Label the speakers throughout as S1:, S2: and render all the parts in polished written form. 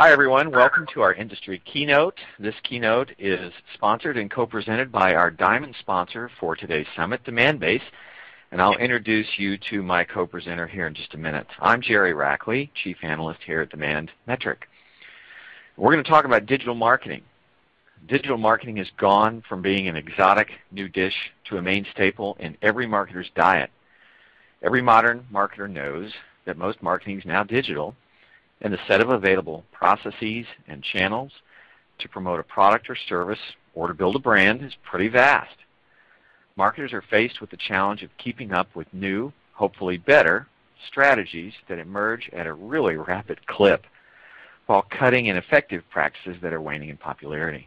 S1: Hi everyone, welcome to our industry keynote. This keynote is sponsored and co-presented by our diamond sponsor for today's summit, Demandbase, and I'll introduce you to my co-presenter here in just a minute. I'm Jerry Rackley, Chief Analyst here at Demand Metric. We're going to talk about digital marketing. Digital marketing has gone from being an exotic new dish to a main staple in every marketer's diet. Every modern marketer knows that most marketing is now digital, and the set of available processes and channels to promote a product or service or to build a brand is pretty vast. Marketers are faced with the challenge of keeping up with new, hopefully better, strategies that emerge at a really rapid clip while cutting ineffective practices that are waning in popularity.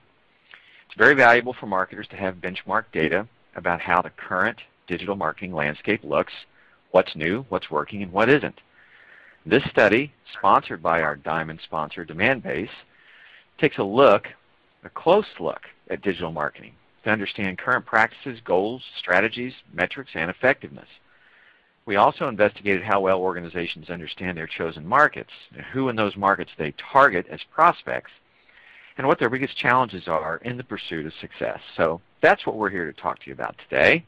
S1: It's very valuable for marketers to have benchmark data about how the current digital marketing landscape looks, what's new, what's working, and what isn't. This study, sponsored by our diamond sponsor, Demandbase, takes a close look at digital marketing to understand current practices, goals, strategies, metrics, and effectiveness. We also investigated how well organizations understand their chosen markets, and who in those markets they target as prospects, and what their biggest challenges are in the pursuit of success. So that's what we're here to talk to you about today.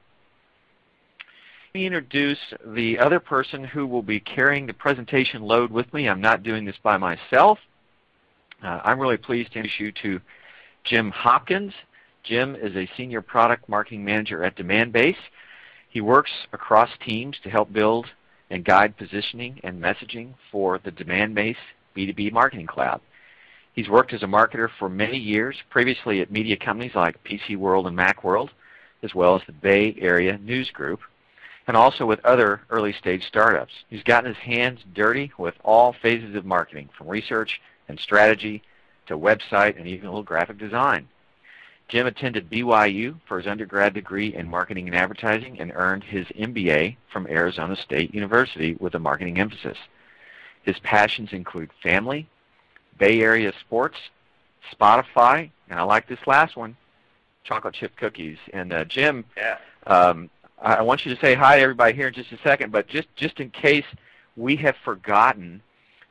S1: Let me introduce the other person who will be carrying the presentation load with me. I'm not doing this by myself. I'm really pleased to introduce you to Jim Hopkins. Jim is a Senior Product Marketing Manager at Demandbase. He works across teams to help build and guide positioning and messaging for the Demandbase B2B Marketing Cloud. He's worked as a marketer for many years, previously at media companies like PC World and Macworld, as well as the Bay Area News Group, and also with other early-stage startups. He's gotten his hands dirty with all phases of marketing, from research and strategy to website and even a little graphic design. Jim attended BYU for his undergrad degree in marketing and advertising and earned his MBA from Arizona State University with a marketing emphasis. His passions include family, Bay Area sports, Spotify, and I like this last one, chocolate chip cookies. And Jim, I want you to say hi to everybody here in just a second, but just in case we have forgotten,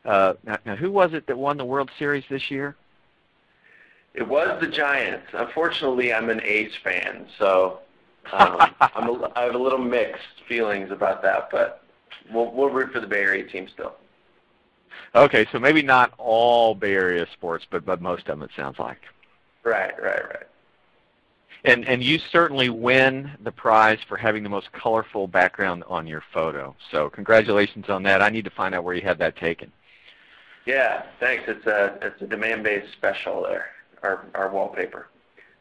S1: now who was it that won the World Series this year?
S2: It was the Giants. Unfortunately, I'm an A's fan, so I have a little mixed feelings about that, but we'll root for the Bay Area team still.
S1: Okay, so maybe not all Bay Area sports, but most of them, it sounds like.
S2: Right.
S1: And you certainly win the prize for having the most colorful background on your photo. So congratulations on that. I need to find out where you had that taken.
S2: Yeah, thanks. It's a Demandbase special there, our wallpaper.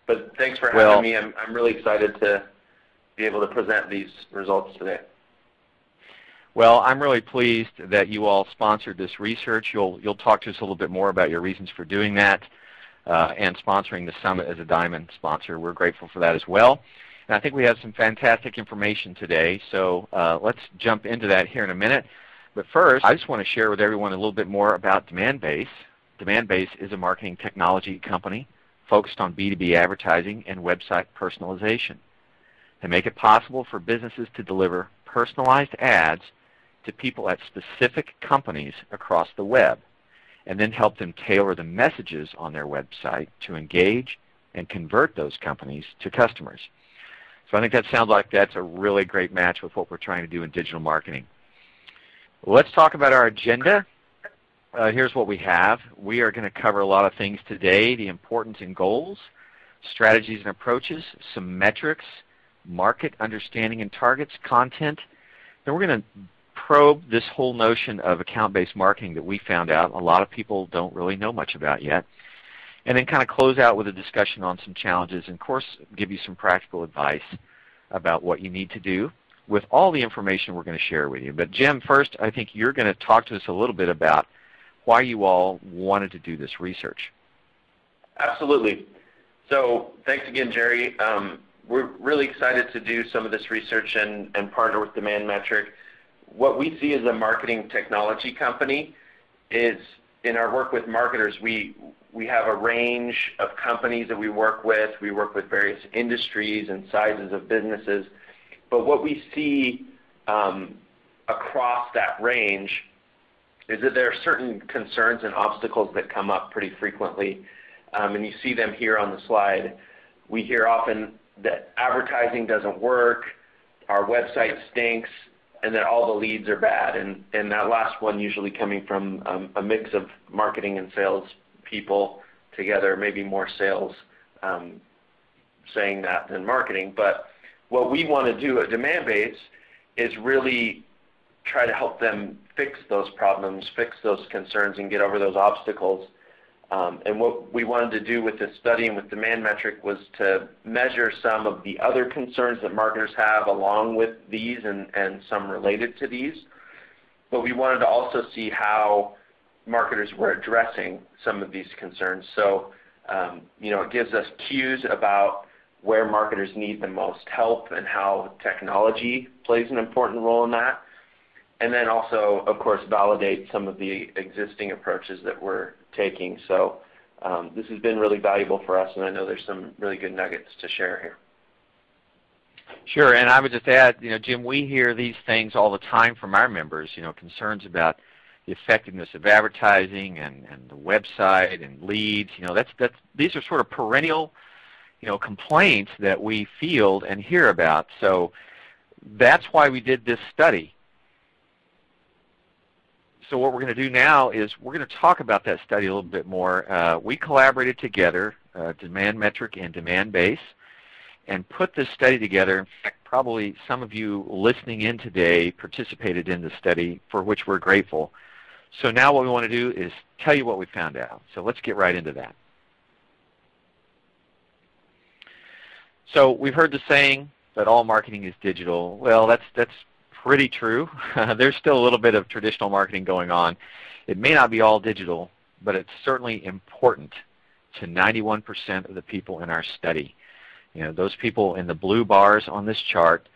S2: But thanks for having me. I'm really excited to be able to present these results today.
S1: Well, I'm really pleased that you all sponsored this research. You'll talk to us a little bit more about your reasons for doing that. And sponsoring the summit as a diamond sponsor. We're grateful for that as well. And I think we have some fantastic information today, so let's jump into that here in a minute. But first, I just want to share with everyone a little bit more about Demandbase. Demandbase is a marketing technology company focused on B2B advertising and website personalization. They make it possible for businesses to deliver personalized ads to people at specific companies across the web, and then help them tailor the messages on their website to engage and convert those companies to customers. So I think that sounds like that's a really great match with what we're trying to do in digital marketing. Let's talk about our agenda. Here's what we have. We are going to cover a lot of things today: the importance and goals, strategies and approaches, some metrics, market understanding and targets, content. Then we're going to probe this whole notion of account-based marketing that we found out a lot of people don't really know much about yet, and then kind of close out with a discussion on some challenges and, of course, give you some practical advice about what you need to do with all the information we're going to share with you. But Jim, first, I think you're going to talk to us a little bit about why you all wanted to do this research.
S2: Absolutely. So thanks again, Jerry. We're really excited to do some of this research and partner with Demand Metric. What we see as a marketing technology company is, in our work with marketers, we have a range of companies that we work with. We work with various industries and sizes of businesses. But what we see across that range is that there are certain concerns and obstacles that come up pretty frequently, and you see them here on the slide. We hear often that advertising doesn't work, our website stinks, and that all the leads are bad, and that last one usually coming from a mix of marketing and sales people together, maybe more sales saying that than marketing. But what we want to do at Demandbase is really try to help them fix those problems, fix those concerns, and get over those obstacles. And what we wanted to do with this study and with Demand Metric was to measure some of the other concerns that marketers have along with these and some related to these. But we wanted to also see how marketers were addressing some of these concerns. So, it gives us cues about where marketers need the most help and how technology plays an important role in that. And then also, of course, validate some of the existing approaches that we're taking. So this has been really valuable for us, and I know there's some really good nuggets to share here.
S1: Sure, and I would just add, Jim, we hear these things all the time from our members, concerns about the effectiveness of advertising and the website and leads. These are sort of perennial, complaints that we field and hear about. So that's why we did this study. So what we're going to do now is we're going to talk about that study a little bit more. We collaborated together, Demand Metric and Demandbase, and put this study together. In fact, probably some of you listening in today participated in the study, for which we're grateful. So now what we want to do is tell you what we found out. So let's get right into that. So we've heard the saying that all marketing is digital. Well, that's pretty true. There's still a little bit of traditional marketing going on. It may not be all digital, but it's certainly important to 91% of the people in our study. Those people in the blue bars on this chart,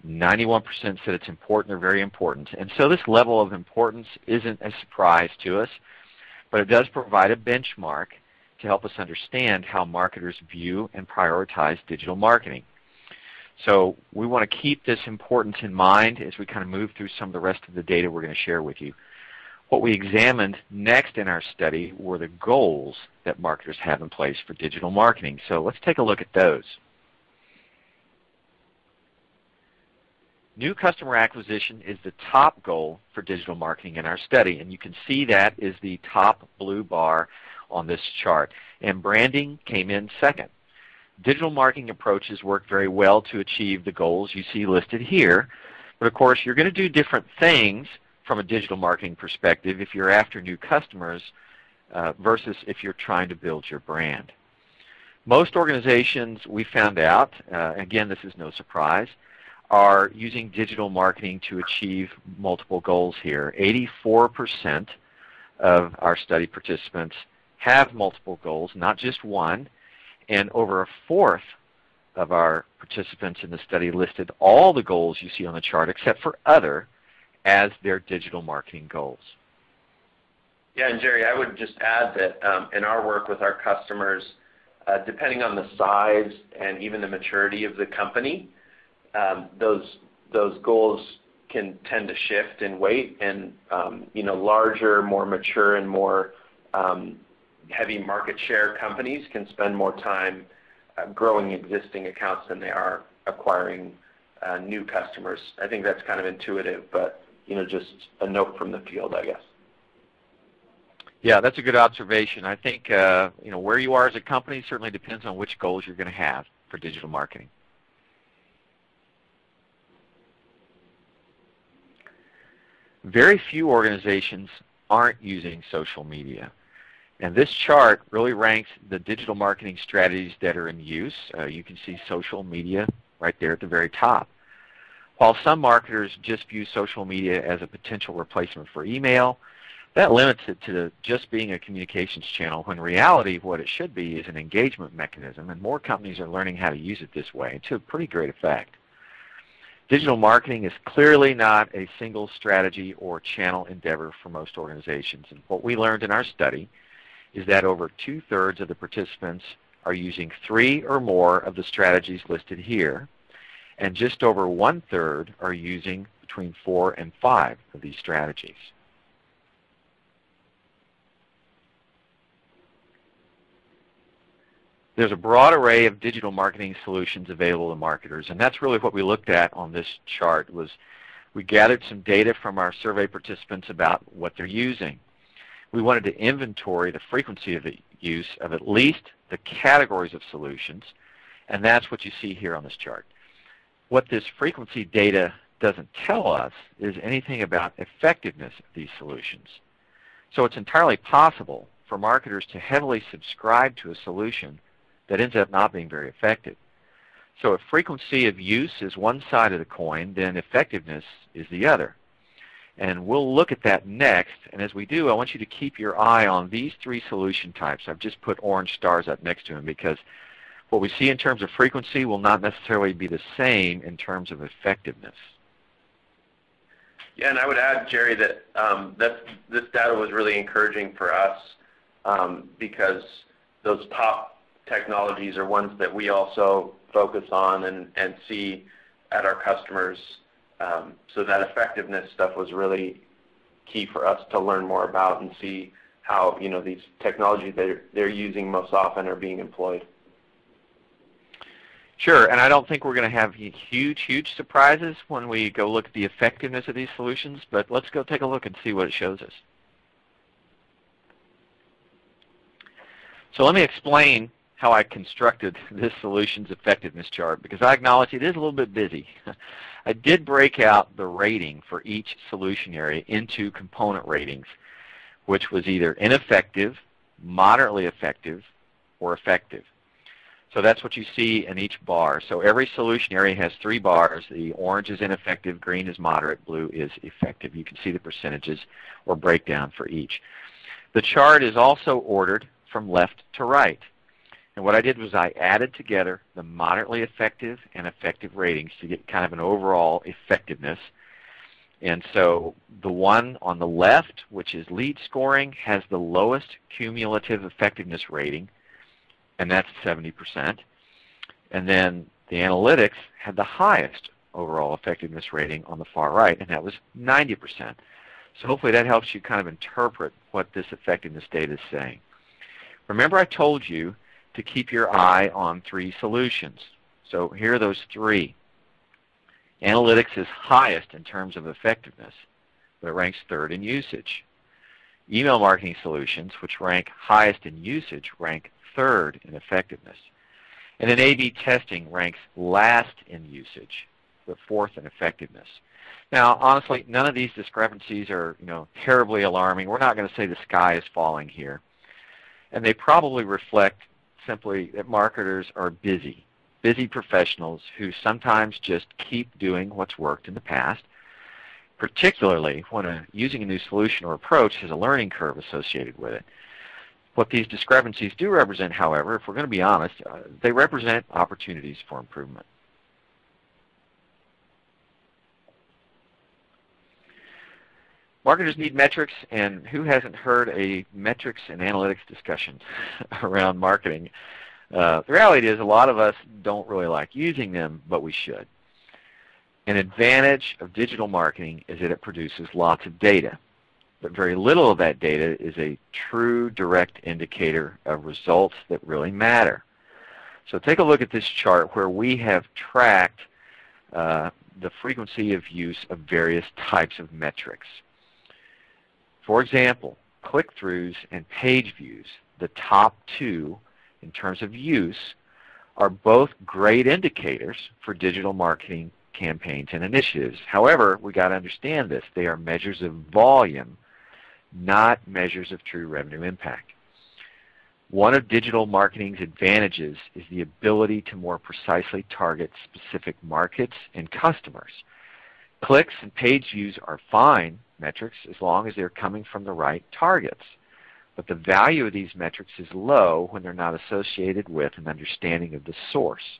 S1: 91% said it's important, they're very important. And so this level of importance isn't a surprise to us, but it does provide a benchmark to help us understand how marketers view and prioritize digital marketing. So we want to keep this importance in mind as we kind of move through some of the rest of the data we're going to share with you. What we examined next in our study were the goals that marketers have in place for digital marketing. So let's take a look at those. New customer acquisition is the top goal for digital marketing in our study, and you can see that is the top blue bar on this chart. And branding came in second. Digital marketing approaches work very well to achieve the goals you see listed here, but of course you're going to do different things from a digital marketing perspective if you're after new customers versus if you're trying to build your brand. Most organizations, we found out, again this is no surprise, are using digital marketing to achieve multiple goals here. 84% of our study participants have multiple goals, not just one, and over a fourth of our participants in the study listed all the goals you see on the chart except for other as their digital marketing goals.
S2: Yeah, and Jerry, I would just add that in our work with our customers, depending on the size and even the maturity of the company, those goals can tend to shift in weight, and larger, more mature, and more heavy market share companies can spend more time growing existing accounts than they are acquiring new customers. I think that's kind of intuitive, but just a note from the field, I guess.
S1: Yeah, that's a good observation. I think where you are as a company certainly depends on which goals you're going to have for digital marketing. Very few organizations aren't using social media. And this chart really ranks the digital marketing strategies that are in use. You can see social media right there at the very top. While some marketers just view social media as a potential replacement for email, that limits it to just being a communications channel, when in reality what it should be is an engagement mechanism, and more companies are learning how to use it this way to a pretty great effect. Digital marketing is clearly not a single strategy or channel endeavor for most organizations. And what we learned in our study is that over 2/3 of the participants are using 3 or more of the strategies listed here, and just over 1/3 are using between 4 and 5 of these strategies. There's a broad array of digital marketing solutions available to marketers, and that's really what we looked at on this chart. Was we gathered some data from our survey participants about what they're using. We wanted to inventory the frequency of the use of at least the categories of solutions, and that's what you see here on this chart. What this frequency data doesn't tell us is anything about effectiveness of these solutions. So it's entirely possible for marketers to heavily subscribe to a solution that ends up not being very effective. So if frequency of use is one side of the coin, then effectiveness is the other. And we'll look at that next, and as we do, I want you to keep your eye on these three solution types. I've just put orange stars up next to them because what we see in terms of frequency will not necessarily be the same in terms of effectiveness.
S2: Yeah, and I would add, Jerry, that this data was really encouraging for us because those top technologies are ones that we also focus on and see at our customers. So that effectiveness stuff was really key for us to learn more about and see how these technologies they're using most often are being employed.
S1: Sure, and I don't think we're going to have huge surprises when we go look at the effectiveness of these solutions, but let's go take a look and see what it shows us. So let me explain how I constructed this solution's effectiveness chart, because I acknowledge it is a little bit busy. I did break out the rating for each solution area into component ratings, which was either ineffective, moderately effective, or effective. So that's what you see in each bar. So every solution area has 3 bars. The orange is ineffective, green is moderate, blue is effective. You can see the percentages or breakdown for each. The chart is also ordered from left to right. And what I did was I added together the moderately effective and effective ratings to get kind of an overall effectiveness. And so the one on the left, which is lead scoring, has the lowest cumulative effectiveness rating, and that's 70%. And then the analytics had the highest overall effectiveness rating on the far right, and that was 90%. So hopefully that helps you kind of interpret what this effectiveness data is saying. Remember I told you to keep your eye on 3 solutions. So here are those 3. Analytics is highest in terms of effectiveness, but it ranks 3rd in usage. Email marketing solutions, which rank highest in usage, rank 3rd in effectiveness. And then A/B testing ranks last in usage, but 4th in effectiveness. Now, honestly, none of these discrepancies are, terribly alarming. We're not going to say the sky is falling here. And they probably reflect simply that marketers are busy professionals who sometimes just keep doing what's worked in the past, particularly when using a new solution or approach has a learning curve associated with it. What these discrepancies do represent, however, if we're going to be honest, they represent opportunities for improvement. Marketers need metrics, and who hasn't heard a metrics and analytics discussion around marketing? The reality is a lot of us don't really like using them, but we should. An advantage of digital marketing is that it produces lots of data, but very little of that data is a true direct indicator of results that really matter. So take a look at this chart where we have tracked the frequency of use of various types of metrics. For example, click-throughs and page views, the top 2 in terms of use, are both great indicators for digital marketing campaigns and initiatives. However, we got to understand this. They are measures of volume, not measures of true revenue impact. One of digital marketing's advantages is the ability to more precisely target specific markets and customers. Clicks and page views are fine metrics as long as they're coming from the right targets. But the value of these metrics is low when they're not associated with an understanding of the source.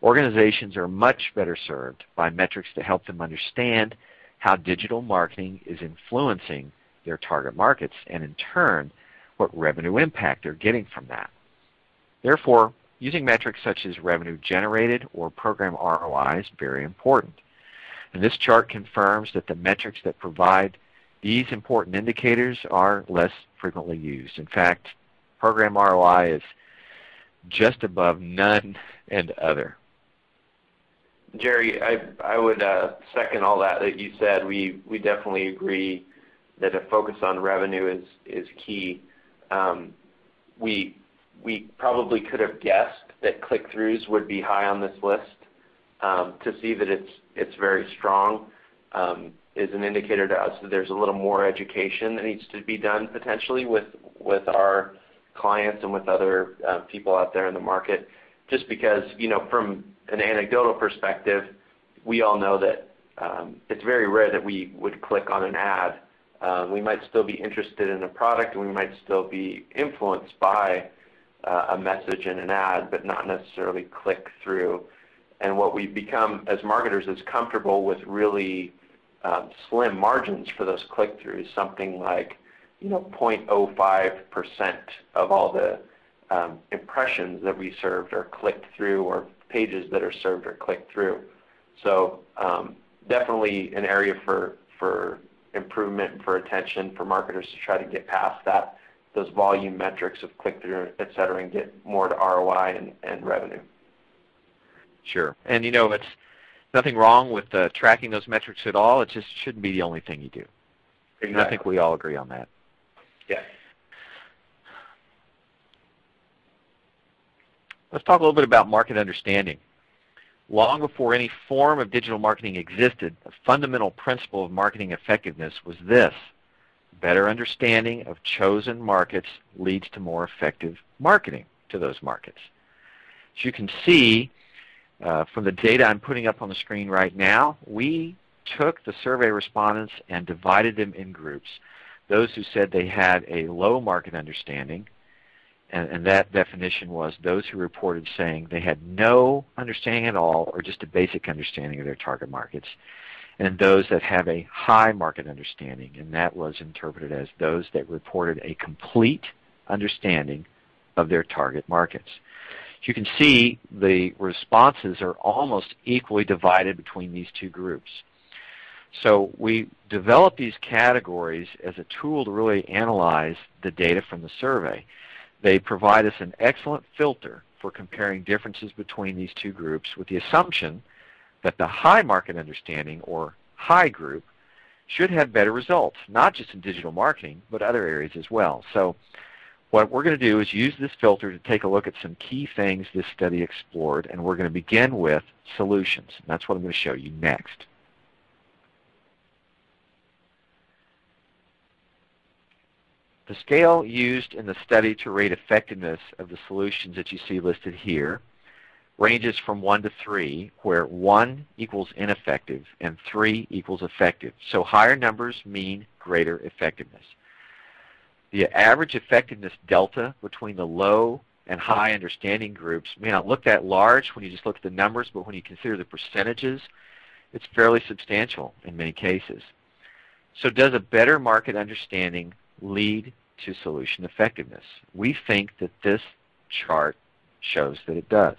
S1: Organizations are much better served by metrics to help them understand how digital marketing is influencing their target markets and, in turn, what revenue impact they're getting from that. Therefore, using metrics such as revenue generated or program ROI is very important. And this chart confirms that the metrics that provide these important indicators are less frequently used. In fact, program ROI is just above none and other.
S2: Jerry, I would second all that you said. We definitely agree that a focus on revenue is key. We probably could have guessed that click-throughs would be high on this list. To see that it's very strong is an indicator to us that there's a little more education that needs to be done potentially with our clients and with other people out there in the market. Just because, from an anecdotal perspective, we all know that it's very rare that we would click on an ad. We might still be interested in a product, and we might still be influenced by a message in an ad, but not necessarily click through. And what we've become as marketers is comfortable with really slim margins for those click-throughs, something like 0.05% of all the impressions that we served are clicked through, or pages that are served are clicked through. So definitely an area for improvement and for attention for marketers to try to get past those volume metrics of click-through, et cetera, and get more to ROI and revenue.
S1: Sure. And it's nothing wrong with tracking those metrics at all. It just shouldn't be the only thing you do.
S2: Exactly.
S1: And I think we all agree on that.
S2: Yeah.
S1: Let's talk a little bit about market understanding. Long before any form of digital marketing existed, a fundamental principle of marketing effectiveness was this: better understanding of chosen markets leads to more effective marketing to those markets. As you can see from the data I'm putting up on the screen right now, we took the survey respondents and divided them in groups. Those who said they had a low market understanding, and that definition was those who reported saying they had no understanding at all or just a basic understanding of their target markets, and those that have a high market understanding, and that was interpreted as those that reported a complete understanding of their target markets. As you can see, the responses are almost equally divided between these two groups. So we developed these categories as a tool to really analyze the data from the survey. They provide us an excellent filter for comparing differences between these two groups, with the assumption that the high market understanding, or high group, should have better results, not just in digital marketing, but other areas as well. So what we're going to do is use this filter to take a look at some key things this study explored, and we're going to begin with solutions. And that's what I'm going to show you next. The scale used in the study to rate effectiveness of the solutions that you see listed here ranges from 1 to 3, where 1 equals ineffective and 3 equals effective. So higher numbers mean greater effectiveness. The average effectiveness delta between the low and high understanding groups may not look that large when you just look at the numbers, but when you consider the percentages, it's fairly substantial in many cases. So does a better market understanding lead to solution effectiveness? We think that this chart shows that it does.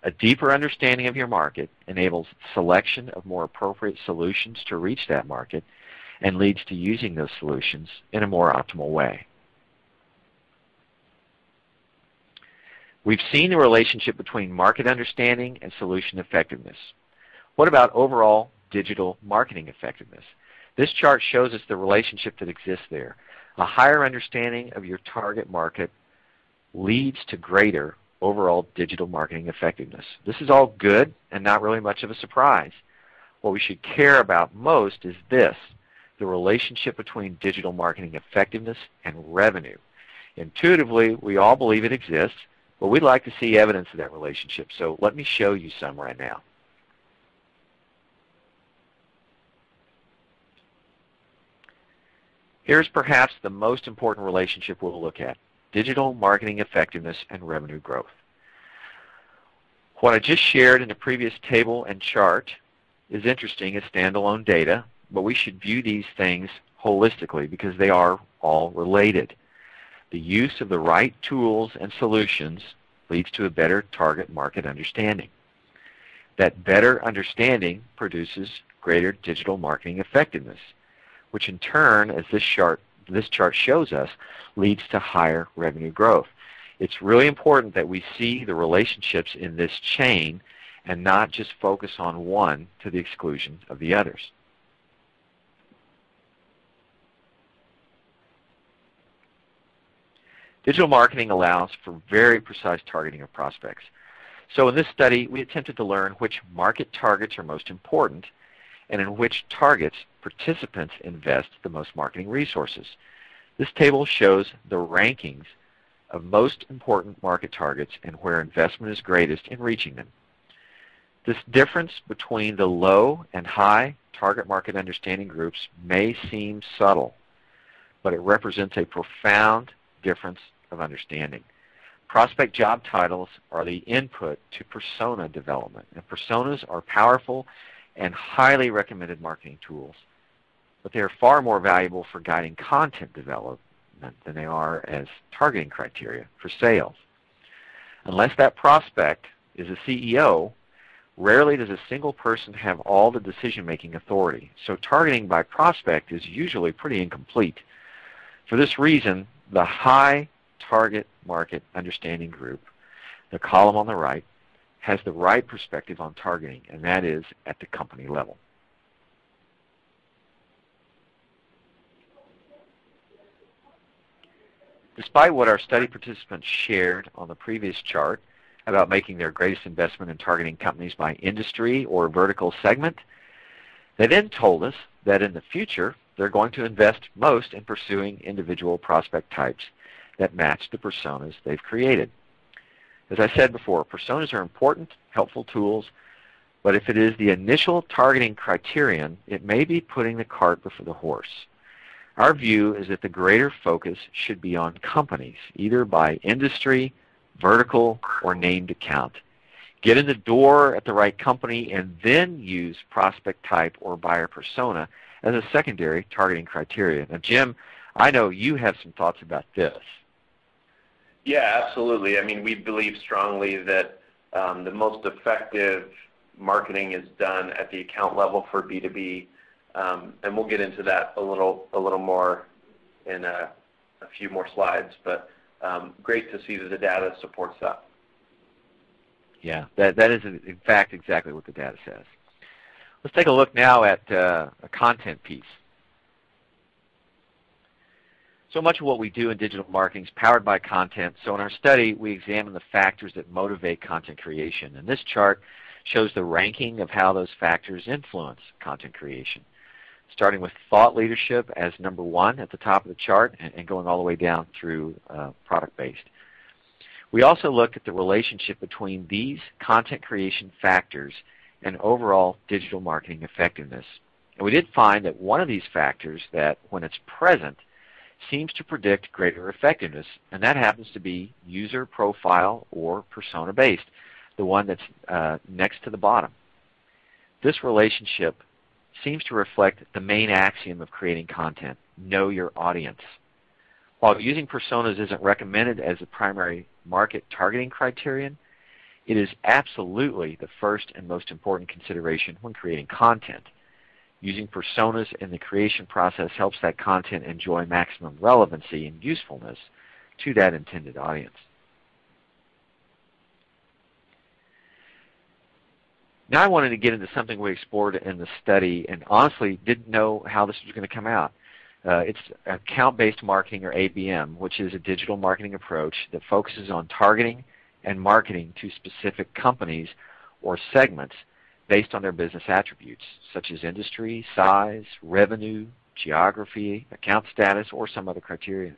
S1: A deeper understanding of your market enables selection of more appropriate solutions to reach that market and leads to using those solutions in a more optimal way. We've seen the relationship between market understanding and solution effectiveness. What about overall digital marketing effectiveness? This chart shows us the relationship that exists there. A higher understanding of your target market leads to greater overall digital marketing effectiveness. This is all good and not really much of a surprise. What we should care about most is this: the relationship between digital marketing effectiveness and revenue. Intuitively, we all believe it exists, but we'd like to see evidence of that relationship. So let me show you some right now. Here's perhaps the most important relationship we'll look at: digital marketing effectiveness and revenue growth. What I just shared in the previous table and chart is interesting as standalone data, but we should view these things holistically because they are all related. The use of the right tools and solutions leads to a better target market understanding. That better understanding produces greater digital marketing effectiveness, which in turn, as this chart shows us, leads to higher revenue growth. It's really important that we see the relationships in this chain and not just focus on one to the exclusion of the others. Digital marketing allows for very precise targeting of prospects. So in this study, we attempted to learn which market targets are most important and in which targets participants invest the most marketing resources. This table shows the rankings of most important market targets and where investment is greatest in reaching them. This difference between the low and high target market understanding groups may seem subtle, but it represents a profound difference of understanding. Prospect job titles are the input to persona development, and personas are powerful and highly recommended marketing tools, but they are far more valuable for guiding content development than they are as targeting criteria for sales. Unless that prospect is a CEO, rarely does a single person have all the decision-making authority, so targeting by prospect is usually pretty incomplete. For this reason, the high target market understanding group, the column on the right, has the right perspective on targeting, and that is at the company level. Despite what our study participants shared on the previous chart about making their greatest investment in targeting companies by industry or vertical segment, they then told us that in the future they're going to invest most in pursuing individual prospect types that match the personas they've created. As I said before, personas are important, helpful tools, but if it is the initial targeting criterion, it may be putting the cart before the horse. Our view is that the greater focus should be on companies, either by industry, vertical, or named account. Get in the door at the right company and then use prospect type or buyer persona as a secondary targeting criteria. Now, Jim, I know you have some thoughts about this.
S2: Yeah, absolutely. I mean, we believe strongly that the most effective marketing is done at the account level for B2B, and we'll get into that a little more in a few more slides. But great to see that the data supports that.
S1: Yeah, that is in fact exactly what the data says. Let's take a look now at a content piece. So much of what we do in digital marketing is powered by content. So in our study, we examine the factors that motivate content creation. And this chart shows the ranking of how those factors influence content creation, starting with thought leadership as number one at the top of the chart and going all the way down through product-based. We also looked at the relationship between these content creation factors and overall digital marketing effectiveness. And we did find that one of these factors that, when it's present, seems to predict greater effectiveness, and that happens to be user profile or persona-based, the one that's next to the bottom. This relationship seems to reflect the main axiom of creating content: know your audience. While using personas isn't recommended as a primary market targeting criterion, it is absolutely the first and most important consideration when creating content. Using personas in the creation process helps that content enjoy maximum relevancy and usefulness to that intended audience. Now I wanted to get into something we explored in the study and honestly didn't know how this was going to come out. It's account-based marketing, or ABM, which is a digital marketing approach that focuses on targeting and marketing to specific companies or segments based on their business attributes, such as industry, size, revenue, geography, account status, or some other criteria.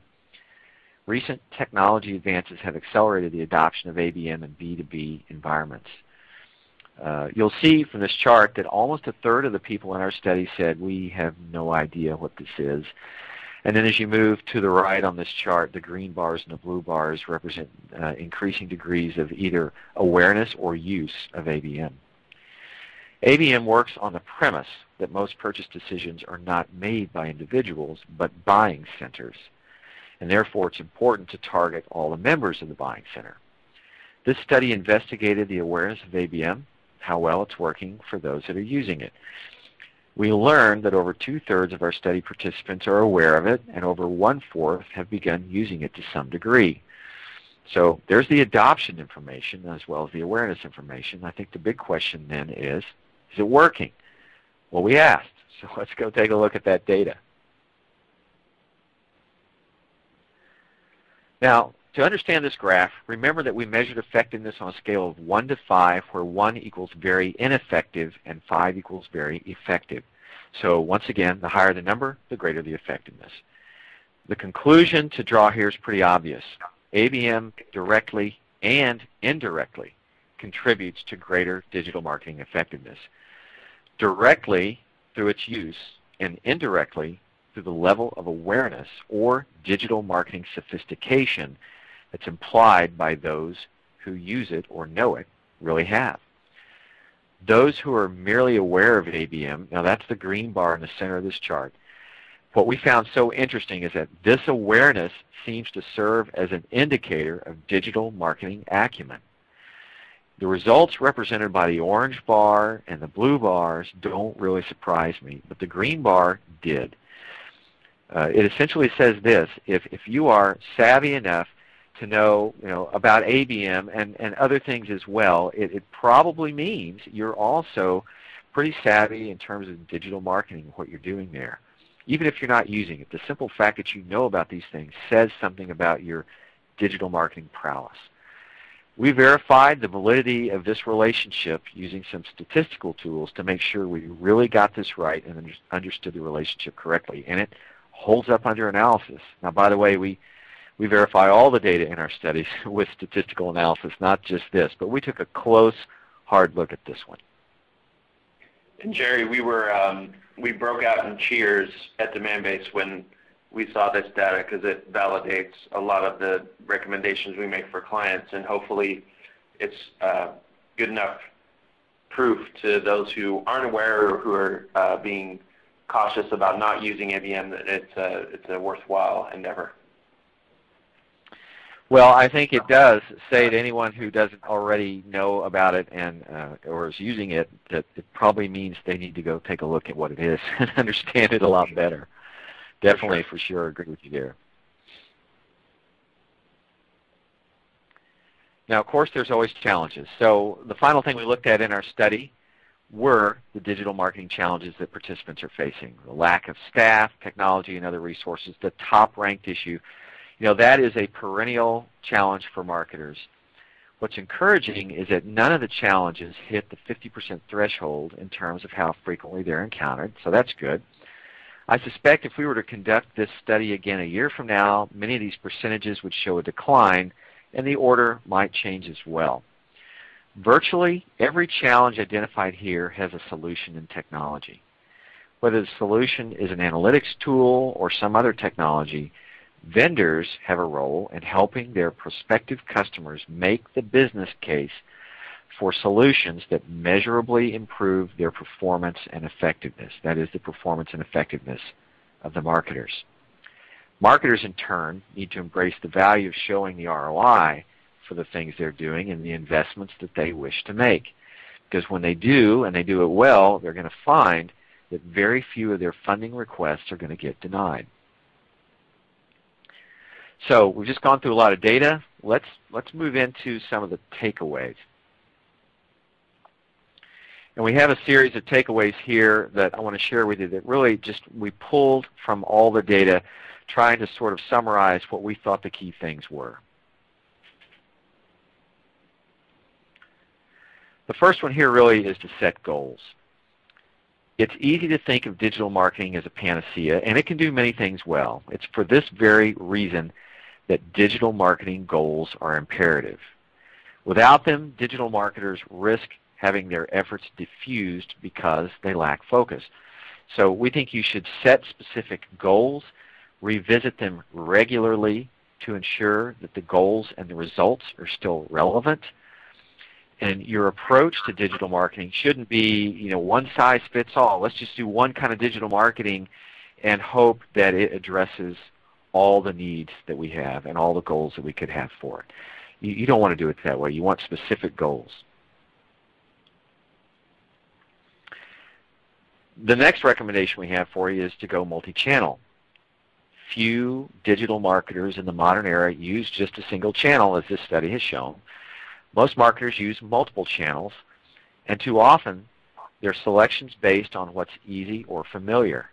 S1: Recent technology advances have accelerated the adoption of ABM in B2B environments. You'll see from this chart that almost a third of the people in our study said, we have no idea what this is. And then as you move to the right on this chart, the green bars and the blue bars represent increasing degrees of either awareness or use of ABM. ABM works on the premise that most purchase decisions are not made by individuals, but buying centers. And therefore, it's important to target all the members of the buying center. This study investigated the awareness of ABM, how well it's working for those that are using it. We learned that over 2/3 of our study participants are aware of it, and over 1/4 have begun using it to some degree. So there's the adoption information as well as the awareness information. I think the big question then is it working? Well, we asked, so let's go take a look at that data. Now, to understand this graph, remember that we measured effectiveness on a scale of 1 to 5, where 1 equals very ineffective and 5 equals very effective. So once again, the higher the number, the greater the effectiveness. The conclusion to draw here is pretty obvious. ABM directly and indirectly contributes to greater digital marketing effectiveness. Directly through its use and indirectly through the level of awareness or digital marketing sophistication that's implied by those who use it or know it really have. Those who are merely aware of ABM, now that's the green bar in the center of this chart. What we found so interesting is that this awareness seems to serve as an indicator of digital marketing acumen. The results represented by the orange bar and the blue bars don't really surprise me, but the green bar did. It essentially says this: if you are savvy enough to know, about ABM and other things as well, it probably means you're also pretty savvy in terms of digital marketing, what you're doing there. Even if you're not using it, the simple fact that you know about these things says something about your digital marketing prowess. We verified the validity of this relationship using some statistical tools to make sure we really got this right and understood the relationship correctly, and it holds up under analysis. Now, by the way, we verify all the data in our studies with statistical analysis, not just this, but we took a close, hard look at this one.
S2: And Jerry, we broke out in cheers at DemandBase when we saw this data, because it validates a lot of the recommendations we make for clients, and hopefully it's good enough proof to those who aren't aware or who are being cautious about not using ABM that it's a worthwhile endeavor.
S1: Well, I think it does say to anyone who doesn't already know about it and or is using it that it probably means they need to go take a look at what it is and understand it a lot better. Definitely, for sure, agree with you there. Now, of course, there's always challenges. So the final thing we looked at in our study were the digital marketing challenges that participants are facing. The lack of staff, technology, and other resources, the top-ranked issue. That is a perennial challenge for marketers. What's encouraging is that none of the challenges hit the 50% threshold in terms of how frequently they're encountered, so that's good. I suspect if we were to conduct this study again a year from now, many of these percentages would show a decline, and the order might change as well. Virtually every challenge identified here has a solution in technology. Whether the solution is an analytics tool or some other technology, vendors have a role in helping their prospective customers make the business case for solutions that measurably improve their performance and effectiveness. That is, the performance and effectiveness of the marketers. Marketers, in turn, need to embrace the value of showing the ROI for the things they're doing and the investments that they wish to make. Because when they do, and they do it well, they're going to find that very few of their funding requests are going to get denied. So we've just gone through a lot of data. Let's move into some of the takeaways. And we have a series of takeaways here that I want to share with you that really just we pulled from all the data, trying to sort of summarize what we thought the key things were. The first one here really is to set goals. It's easy to think of digital marketing as a panacea, and it can do many things well. It's for this very reason that digital marketing goals are imperative. Without them, digital marketers risk having their efforts diffused because they lack focus. So we think you should set specific goals, revisit them regularly to ensure that the goals and the results are still relevant. And your approach to digital marketing shouldn't be, one size fits all. Let's just do one kind of digital marketing and hope that it addresses all the needs that we have and all the goals that we could have for it. You don't want to do it that way. You want specific goals. The next recommendation we have for you is to go multi-channel. few digital marketers in the modern era use just a single channel, as this study has shown. Most marketers use multiple channels, and too often their selection's based on what's easy or familiar.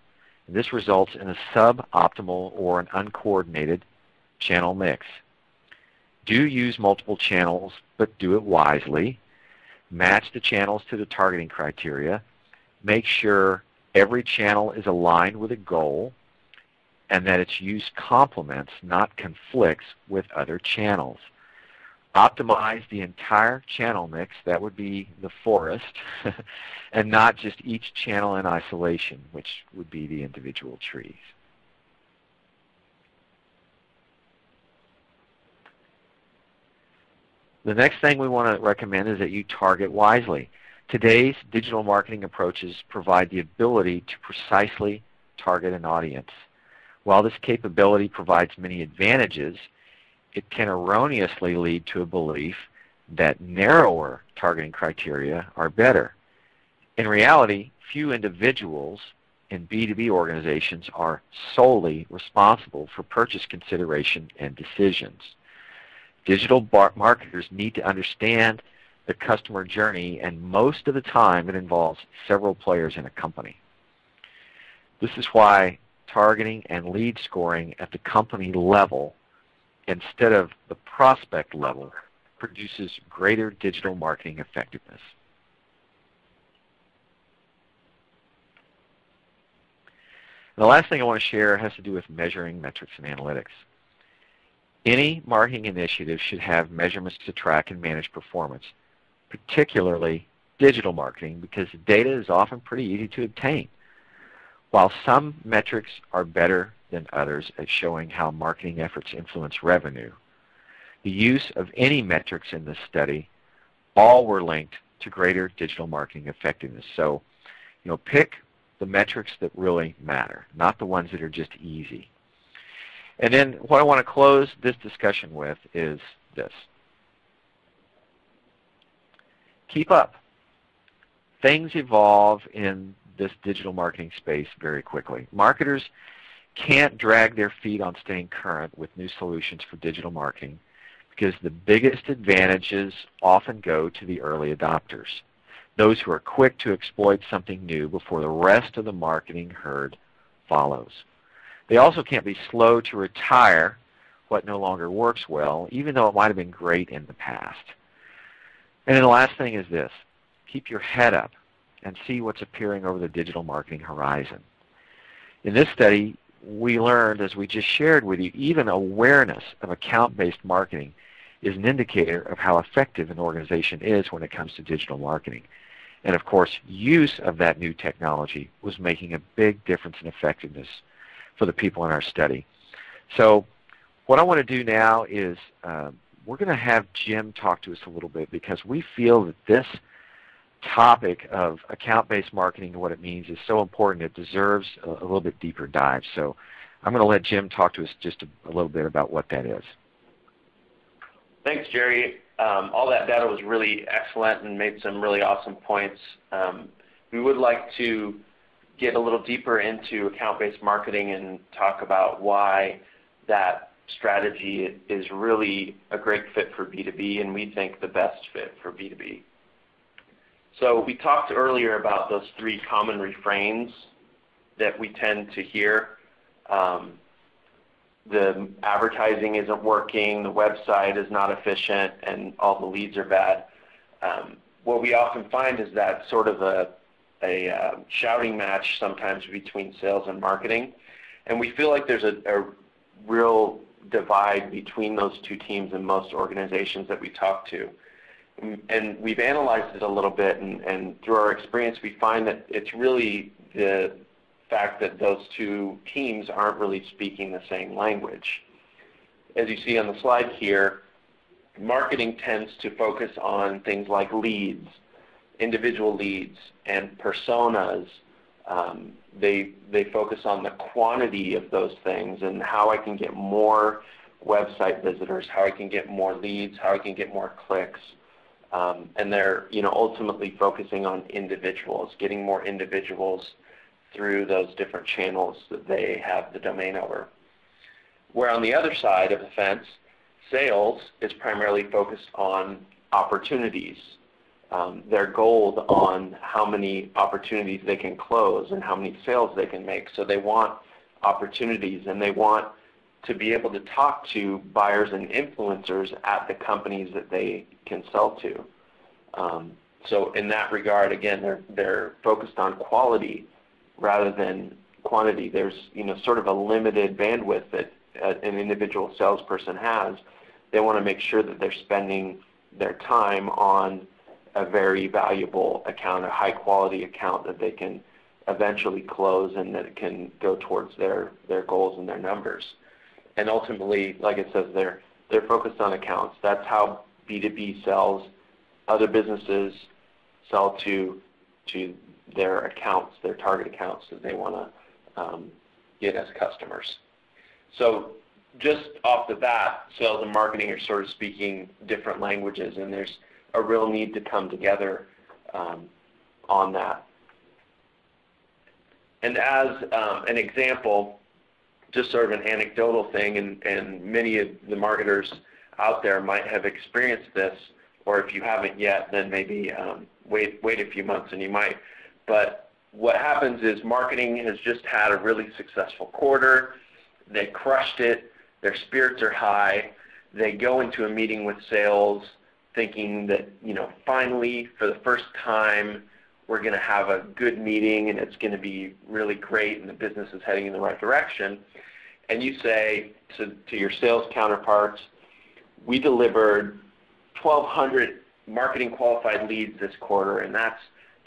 S1: And this results in a suboptimal or an uncoordinated channel mix. Do use multiple channels, but do it wisely. Match the channels to the targeting criteria. Make sure every channel is aligned with a goal and that its use complements, not conflicts, with other channels. Optimize the entire channel mix, that would be the forest, and not just each channel in isolation, which would be the individual trees. The next thing we want to recommend is that you target wisely. Today's digital marketing approaches provide the ability to precisely target an audience. While this capability provides many advantages, it can erroneously lead to a belief that narrower targeting criteria are better. In reality, few individuals in B2B organizations are solely responsible for purchase consideration and decisions. Digital marketers need to understand the customer journey, and most of the time it involves several players in a company. This is why targeting and lead scoring at the company level instead of the prospect level produces greater digital marketing effectiveness. The last thing I want to share has to do with measuring metrics and analytics. Any marketing initiative should have measurements to track and manage performance, particularly digital marketing, because data is often pretty easy to obtain. While some metrics are better than others at showing how marketing efforts influence revenue, the use of any metrics in this study all were linked to greater digital marketing effectiveness. So, pick the metrics that really matter, not the ones that are just easy. And then what I want to close this discussion with is this. Keep up. Things evolve in this digital marketing space very quickly. Marketers can't drag their feet on staying current with new solutions for digital marketing because the biggest advantages often go to the early adopters, those who are quick to exploit something new before the rest of the marketing herd follows. They also can't be slow to retire what no longer works well, even though it might have been great in the past. And then the last thing is this. Keep your head up and see what's appearing over the digital marketing horizon. In this study, we learned, as we just shared with you, even awareness of account-based marketing is an indicator of how effective an organization is when it comes to digital marketing. And of course, use of that new technology was making a big difference in effectiveness for the people in our study. So what I want to do now is we're going to have Jim talk to us a little bit, because we feel that this topic of account-based marketing and what it means is so important it deserves a little bit deeper dive. So I'm going to let Jim talk to us just a little bit about what that is.
S2: Thanks, Jerry. All that data was really excellent and made some really awesome points. We would like to get a little deeper into account-based marketing and talk about why that strategy is really a great fit for B2B, and we think the best fit for B2B. So we talked earlier about those three common refrains that we tend to hear. The advertising isn't working, the website is not efficient, and all the leads are bad. What we often find is that sort of a shouting match sometimes between sales and marketing. And we feel like there's a real divide between those two teams in most organizations that we talk to. And we've analyzed it a little bit, and through our experience, we find that it's really the fact that those two teams aren't really speaking the same language. As you see on the slide here, marketing tends to focus on things like leads, individual leads, and personas. They focus on the quantity of those things and how I can get more website visitors, how I can get more leads, how I can get more clicks. And they're ultimately focusing on individuals, getting more individuals through those different channels that they have the domain over. Where on the other side of the fence, sales is primarily focused on opportunities. They're goaled on how many opportunities they can close and how many sales they can make. So they want opportunities, and they want to be able to talk to buyers and influencers at the companies that they can sell to. So in that regard, again, they're focused on quality rather than quantity. There's sort of a limited bandwidth that an individual salesperson has. They want to make sure that they're spending their time on a very valuable account, a high-quality account that they can eventually close and that can go towards their goals and their numbers. And ultimately, like it says there, they're focused on accounts. That's how B2B sells. Other businesses sell to their accounts, their target accounts that they want to get as customers. So just off the bat, sales and marketing are sort of speaking different languages, and there's a real need to come together on that. And as an example, just sort of an anecdotal thing, and many of the marketers out there might have experienced this, or if you haven't yet, then maybe wait a few months and you might. But what happens is marketing has just had a really successful quarter. They crushed it. Their spirits are high. They go into a meeting with sales thinking that, finally, for the first time, we're going to have a good meeting and it's going to be really great and the business is heading in the right direction. And you say to your sales counterparts, we delivered 1,200 marketing qualified leads this quarter, and that's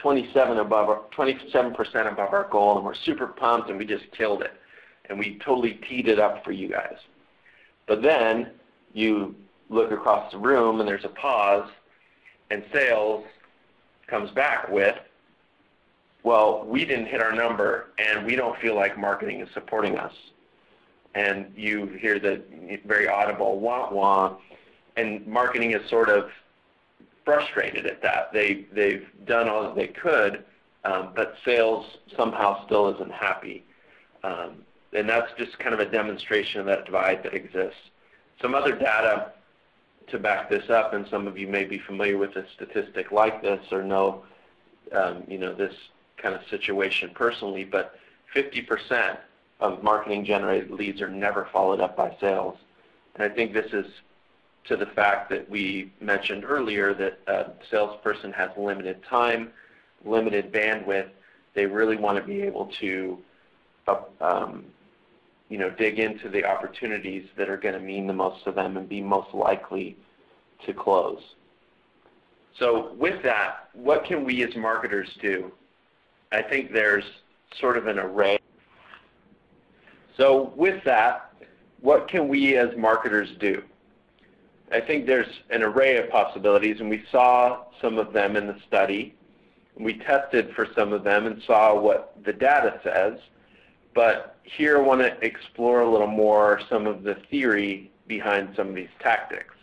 S2: 27% above our goal, and we're super pumped and we just killed it. And we totally teed it up for you guys. But then you look across the room and there's a pause, and sales comes back with, well, we didn't hit our number and we don't feel like marketing is supporting us. And you hear the very audible wah wah, and marketing is sort of frustrated at that. They've done all that they could, but sales somehow still isn't happy. And that's just kind of a demonstration of that divide that exists. Some other data to back this up, and some of you may be familiar with a statistic like this or know this kind of situation personally, but 50% of marketing-generated leads are never followed up by sales. And I think this is to the fact that we mentioned earlier that a salesperson has limited time, limited bandwidth. They really want to be able to dig into the opportunities that are going to mean the most to them and be most likely to close. So with that, what can we as marketers do? I think there's sort of an array. So with that, what can we as marketers do? I think there's an array of possibilities, and we saw some of them in the study. We tested for some of them and saw what the data says. But here I want to explore a little more some of the theory behind some of these tactics.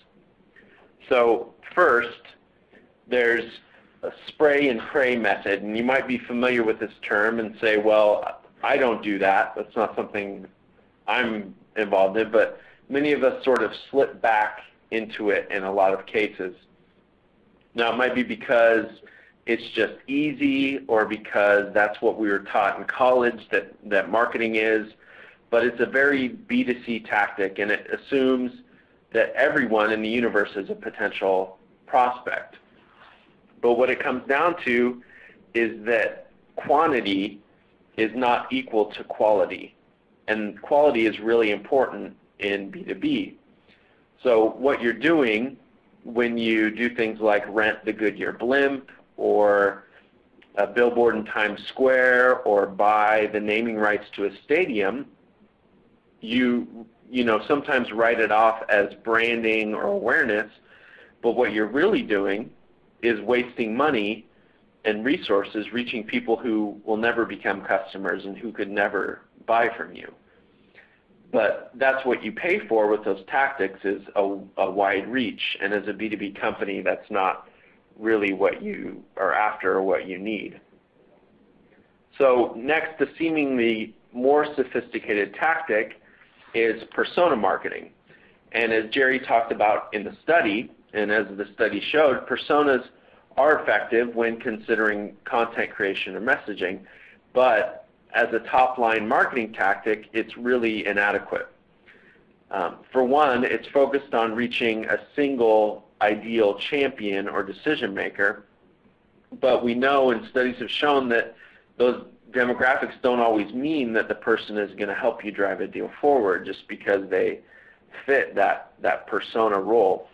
S2: So first, there's a spray and pray method, and you might be familiar with this term and say, well, I don't do that. That's not something I'm involved in, but many of us sort of slip back into it in a lot of cases. Now, it might be because it's just easy or because that's what we were taught in college that marketing is, but it's a very B2C tactic, and it assumes that everyone in the universe is a potential prospect. But what it comes down to is that quantity is not equal to quality, and quality is really important in B2B. So what you're doing when you do things like rent the Goodyear blimp or a billboard in Times Square or buy the naming rights to a stadium, you sometimes write it off as branding or awareness, but what you're really doing is wasting money and resources reaching people who will never become customers and who could never buy from you. But that's what you pay for with those tactics is a wide reach, and as a B2B company, that's not really what you are after or what you need. So next, the seemingly more sophisticated tactic is persona marketing. And as Jerry talked about in the study, and as the study showed, personas are effective when considering content creation or messaging, but as a top-line marketing tactic, it's really inadequate. For one, it's focused on reaching a single ideal champion or decision maker, but we know and studies have shown that those demographics don't always mean that the person is going to help you drive a deal forward just because they fit that persona role.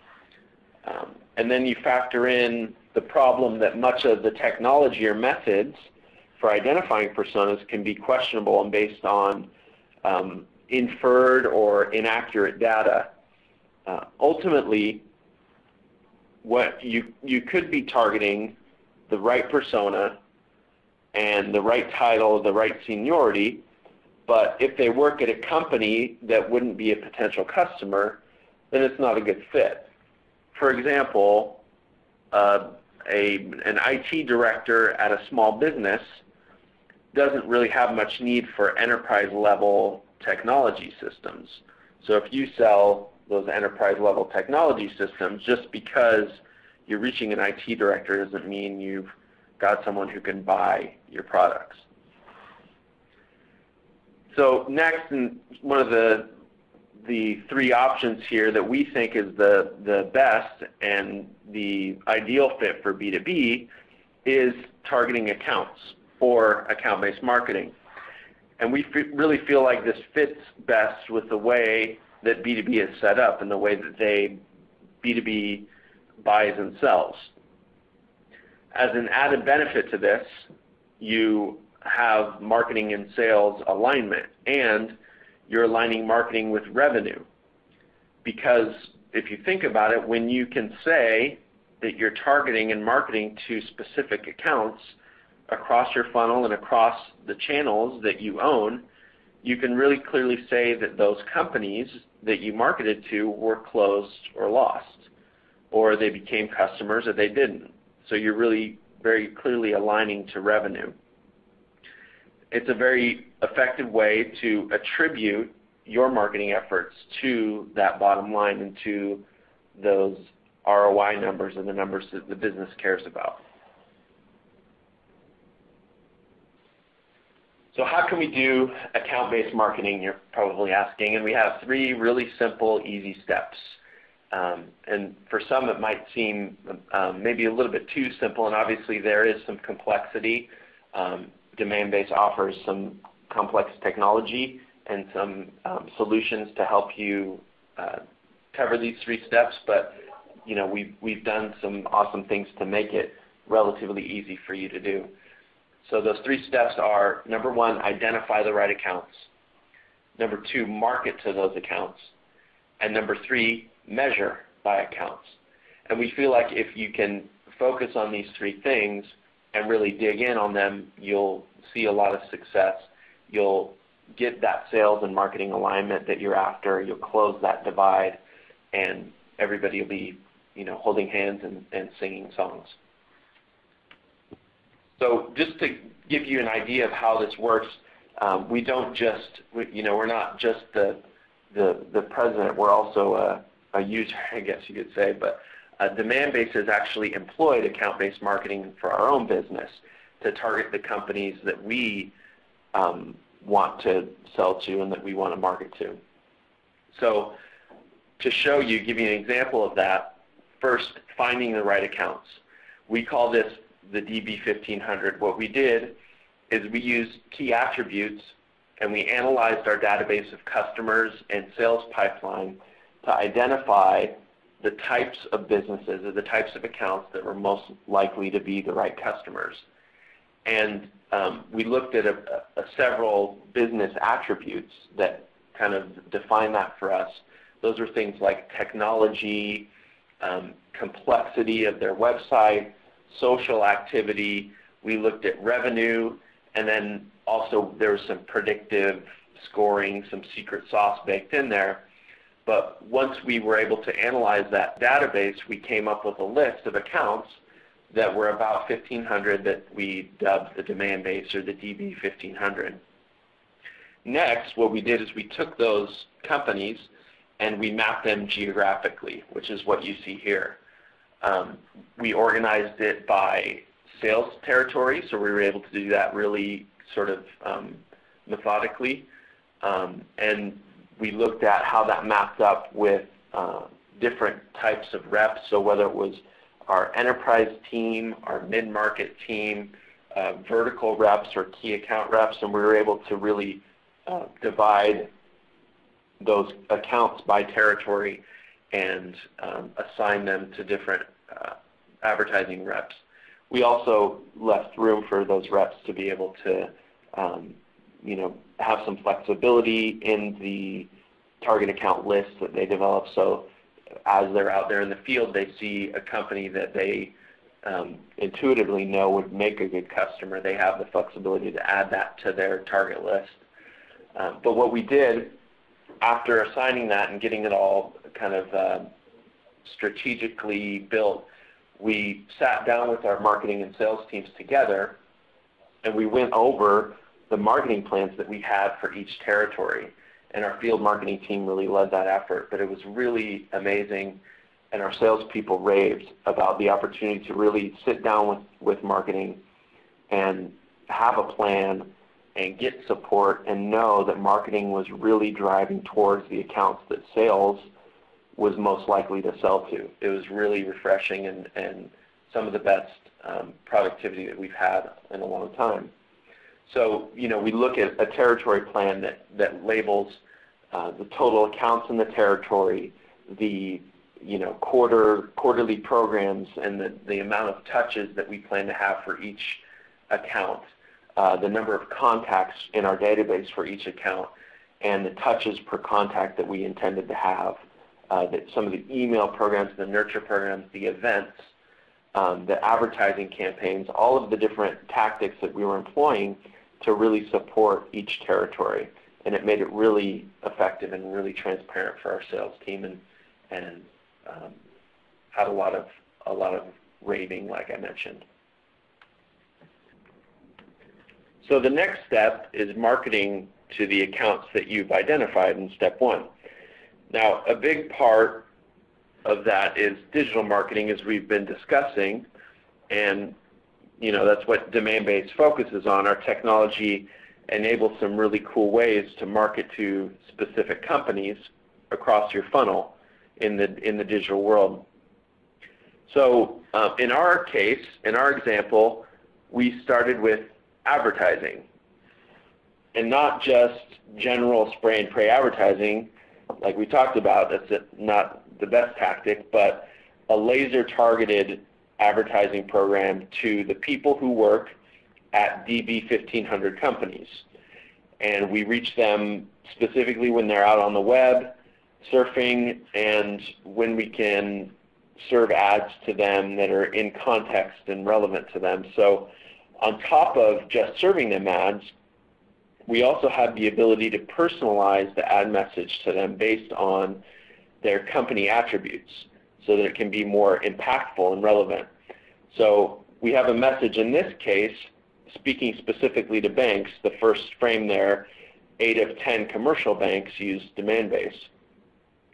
S2: And then you factor in the problem that much of the technology or methods for identifying personas can be questionable and based on inferred or inaccurate data. Ultimately, what you could be targeting the right persona and the right title, the right seniority, but if they work at a company that wouldn't be a potential customer, then it's not a good fit. For example, an IT director at a small business doesn't really have much need for enterprise-level technology systems. So if you sell those enterprise-level technology systems, just because you're reaching an IT director doesn't mean you've got someone who can buy your products. So next, and one of the three options here that we think is the best and the ideal fit for B2B is targeting accounts or account-based marketing. And we really feel like this fits best with the way that B2B is set up and the way that B2B buys and sells. As an added benefit to this, you have marketing and sales alignment, and you're aligning marketing with revenue. Because if you think about it, when you can say that you're targeting and marketing to specific accounts across your funnel and across the channels that you own, you can really clearly say that those companies that you marketed to were closed or lost, or they became customers or they didn't. So you're really very clearly aligning to revenue. It's a very effective way to attribute your marketing efforts to that bottom line and to those ROI numbers and the numbers that the business cares about. So how can we do account-based marketing, you're probably asking, and we have three really simple, easy steps. And for some it might seem maybe a little bit too simple, and obviously there is some complexity. Demand-based offers some complex technology and some solutions to help you cover these three steps, but we've done some awesome things to make it relatively easy for you to do. So those three steps are, number one, identify the right accounts. Number two, market to those accounts. And number three, measure by accounts. And we feel like if you can focus on these three things and really dig in on them, you'll see a lot of success. You'll get that sales and marketing alignment that you're after. You'll close that divide, and everybody will be holding hands and singing songs. So just to give you an idea of how this works, we don't just, we're not just the president. We're also a user, I guess you could say. But Demandbase has actually employed account-based marketing for our own business to target the companies that we want to sell to and that we want to market to. So to show you, give you an example of that, first, finding the right accounts. We call this the DB1500. What we did is we used key attributes and we analyzed our database of customers and sales pipeline to identify the types of businesses or the types of accounts that were most likely to be the right customers. And we looked at several business attributes that kind of define that for us. Those are things like technology, complexity of their website, social activity. We looked at revenue, and then also there was some predictive scoring, some secret sauce baked in there. But once we were able to analyze that database, we came up with a list of accounts that were about 1,500 that we dubbed the Demandbase or the DB1500. Next, what we did is we took those companies and we mapped them geographically, which is what you see here. We organized it by sales territory, so we were able to do that really sort of methodically. And we looked at how that mapped up with different types of reps, so whether it was our enterprise team, our mid-market team, vertical reps or key account reps, and we were able to really divide those accounts by territory and assign them to different advertising reps. We also left room for those reps to be able to have some flexibility in the target account list that they develop. So as they're out there in the field, they see a company that they intuitively know would make a good customer. They have the flexibility to add that to their target list. But what we did after assigning that and getting it all kind of strategically built, we sat down with our marketing and sales teams together and we went over the marketing plans that we had for each territory. And our field marketing team really led that effort, but it was really amazing, and our salespeople raved about the opportunity to really sit down with marketing and have a plan and get support and know that marketing was really driving towards the accounts that sales was most likely to sell to. It was really refreshing and some of the best productivity that we've had in a long time. So, we look at a territory plan that labels the total accounts in the territory, the quarterly programs, and the amount of touches that we plan to have for each account, the number of contacts in our database for each account, and the touches per contact that we intended to have, that some of the email programs, the nurture programs, the events, the advertising campaigns, all of the different tactics that we were employing to really support each territory. And it made it really effective and really transparent for our sales team, and had a lot of raving, like I mentioned. So the next step is marketing to the accounts that you've identified in step one. Now, a big part of that is digital marketing, as we've been discussing, and that's what Demandbase focuses on. Our technology enables some really cool ways to market to specific companies across your funnel in the digital world. So in our case, in our example, we started with advertising, and not just general spray and pray advertising like we talked about. That's not the best tactic, but a laser targeted advertising program to the people who work at DB 1500 companies. And we reach them specifically when they're out on the web surfing, and when we can serve ads to them that are in context and relevant to them. So on top of just serving them ads, we also have the ability to personalize the ad message to them based on their company attributes so that it can be more impactful and relevant. So we have a message in this case speaking specifically to banks. The first frame there, 8 of 10 commercial banks use Demandbase.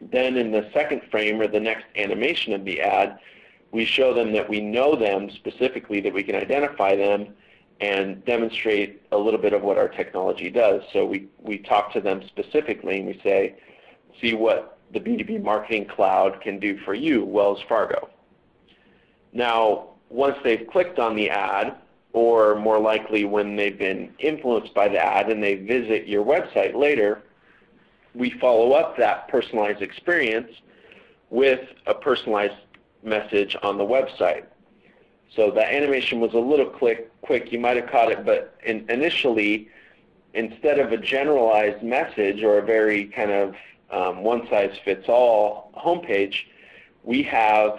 S2: Then in the second frame, or the next animation of the ad, we show them that we know them specifically, that we can identify them, and demonstrate a little bit of what our technology does. So we talk to them specifically and we say, see what the B2B Marketing Cloud can do for you, Wells Fargo. Now, once they've clicked on the ad, or more likely when they've been influenced by the ad and they visit your website later, we follow up that personalized experience with a personalized message on the website. So the animation was a little quick, you might have caught it, but initially, instead of a generalized message or a very kind of one-size-fits-all homepage, we have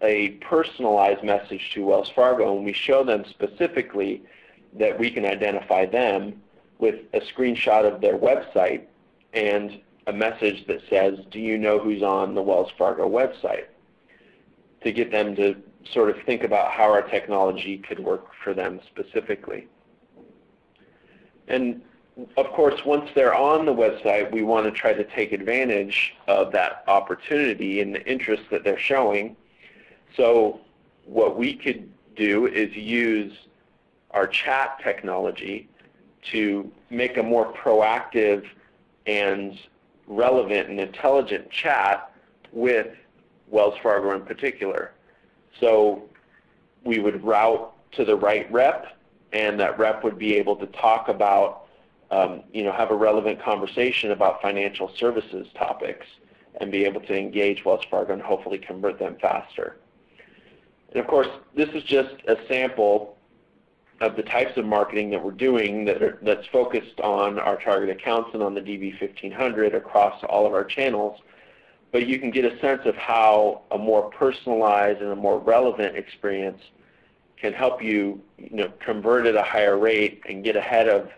S2: a personalized message to Wells Fargo, and we show them specifically that we can identify them with a screenshot of their website and a message that says, do you know who's on the Wells Fargo website? To get them to sort of think about how our technology could work for them specifically. And of course, once they're on the website, we want to try to take advantage of that opportunity and the interest that they're showing. So what we could do is use our chat technology to make a more proactive and relevant and intelligent chat with Wells Fargo in particular. So we would route to the right rep, and that rep would be able to talk about, have a relevant conversation about financial services topics and be able to engage Wells Fargo and hopefully convert them faster. And of course, this is just a sample of the types of marketing that we're doing that's focused on our target accounts and on the DB 1500 across all of our channels. But you can get a sense of how a more personalized and a more relevant experience can help you, convert at a higher rate and get ahead of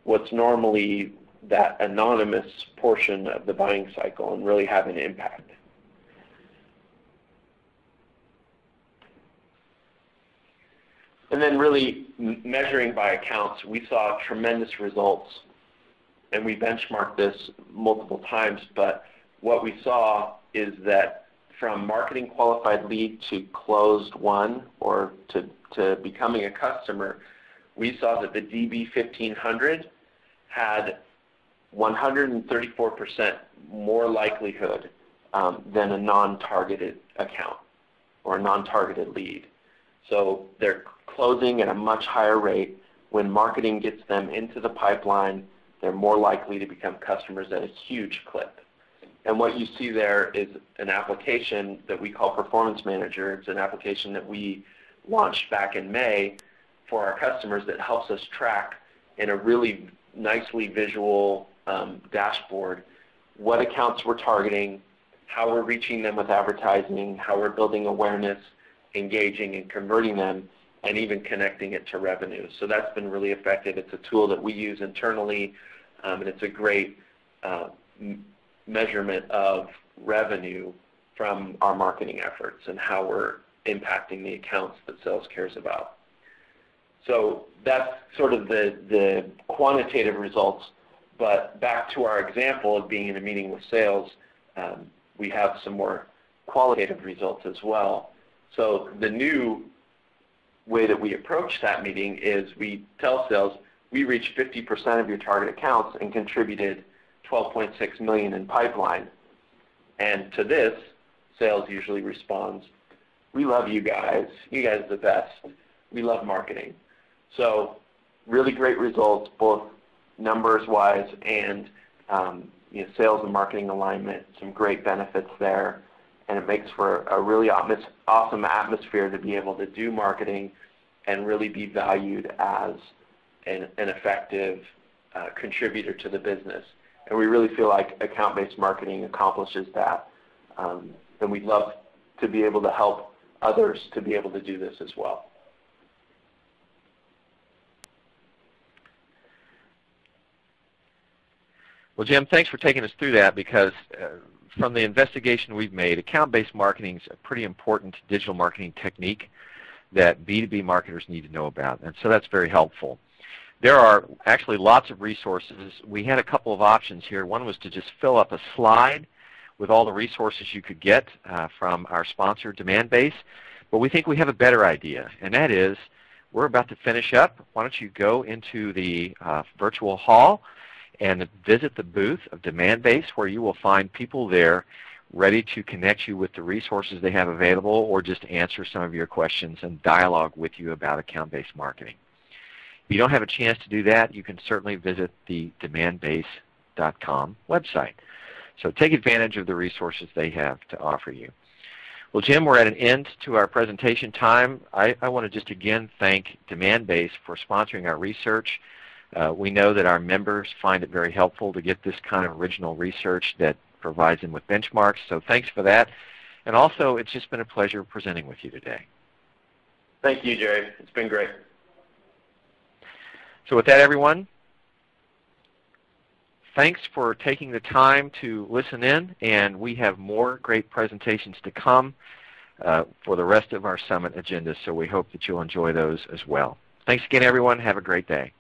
S2: what's normally that anonymous portion of the buying cycle and really have an impact. And then really measuring by accounts, we saw tremendous results, and we benchmarked this multiple times, but what we saw is that from marketing qualified lead to closed one or to becoming a customer, we saw that the DB 1500 had 134% more likelihood than a non-targeted account or a non-targeted lead. So they're closing at a much higher rate. When marketing gets them into the pipeline, they're more likely to become customers at a huge clip. And what you see there is an application that we call Performance Manager. It's an application that we launched back in May for our customers that helps us track in a really nicely visual dashboard what accounts we're targeting, how we're reaching them with advertising, how we're building awareness, engaging and converting them, and even connecting it to revenue. So that's been really effective. It's a tool that we use internally, and it's a great measurement of revenue from our marketing efforts and how we're impacting the accounts that sales cares about. So that's sort of the quantitative results, but back to our example of being in a meeting with sales, we have some more qualitative results as well. So the new way that we approach that meeting is we tell sales, we reached 50% of your target accounts and contributed $12.6 million in pipeline. And to this, sales usually responds, we love you guys. You guys are the best. We love marketing. So really great results, both numbers-wise and sales and marketing alignment, some great benefits there. And it makes for a really awesome atmosphere to be able to do marketing and really be valued as an effective contributor to the business. And we really feel like account-based marketing accomplishes that. And we'd love to be able to help others to be able to do this as well.
S1: Well, Jim, thanks for taking us through that, because from the investigation we've made, account-based marketing is a pretty important digital marketing technique that B2B marketers need to know about, and so that's very helpful. There are actually lots of resources. We had a couple of options here. One was to just fill up a slide with all the resources you could get from our sponsor, Demandbase, but we think we have a better idea, and that is we're about to finish up. Why don't you go into the virtual hall and visit the booth of Demandbase, where you will find people there ready to connect you with the resources they have available or just answer some of your questions and dialogue with you about account-based marketing. If you don't have a chance to do that, you can certainly visit the demandbase.com website. So take advantage of the resources they have to offer you. Well, Jim, we're at an end to our presentation time. I want to just again thank Demandbase for sponsoring our research. We know that our members find it very helpful to get this kind of original research that provides them with benchmarks, so thanks for that. And also, it's just been a pleasure presenting with you today.
S2: Thank you, Jerry. It's been great.
S1: So with that, everyone, thanks for taking the time to listen in, and we have more great presentations to come for the rest of our summit agenda, so we hope that you'll enjoy those as well. Thanks again, everyone. Have a great day.